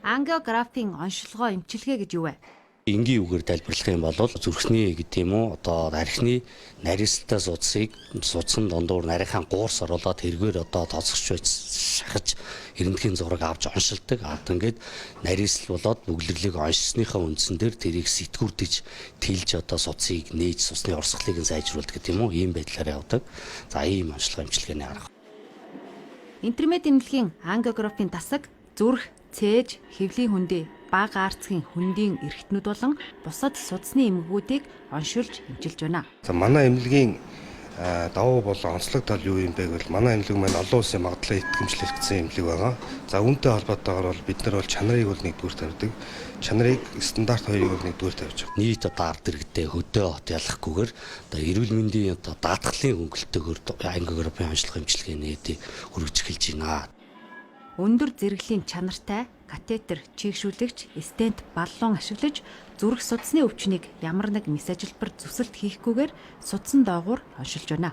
Ангиографийн оншилгоо эмчилгээ гэж юу вэ? Энгийн үгээр тайлбарлах юм бол зүрхний гэдэг юм уу одоо архины нарийсалтай судсанд дондуур нарийнхан гуурс оруулаад тэргээр одоо тооцогч байж шахаж эрдэнэхийн зураг авч оншилдог. Ингээд нарийсал болоод нүглэрлийг оншсныхаа үндсэн дээр тэрийг сэтгүүрдэж тэлж одоо судсыг нээж цусны урсгалыг сайжруулдаг гэдэг юм уу ийм байдлаар явдаг. За ийм онцлог эмчилгээний арга. Интермед эмнэлгийн ангиографийн дасаг зүрх, цээж, хэвлийн хөндий, бага арцгийн хөндийн эрхтнүүд болон бусад судасны эмгэгүүдийг оншилж эмчилж байна. За манай эмнэлгийн давуу болон онцлог тал юу юм бэ гэвэл манай эмнэлэг маань олон улсын магадлалын итгэмжлэгдсэн эмнэлэг байгаа. За үүнтэй холбоотойгоор бол бид нар бол чанарыг бол нэгдүгээр тавьдаг. Чанарыг стандарт хоёрыг бол нэгдүгээр тавьж байгаа. Нийт одоо ард иргэдээ хөдөө хот ялахгүйгээр одоо эрүүл мэндийн одоо даатгалын хөнгөлөлтөөр ангиографийн онцлог эмчилгээний хүргэж эхэлж байна. Өндөр зэрэглэлийн чанартай катетер, чийгшүүлэгч, стент баллон ашиглаж зүрх судасны өвчнийг ямар нэг мэс ажилбар зүсэлт хийхгүйгээр судсан доогуур оншилж байна.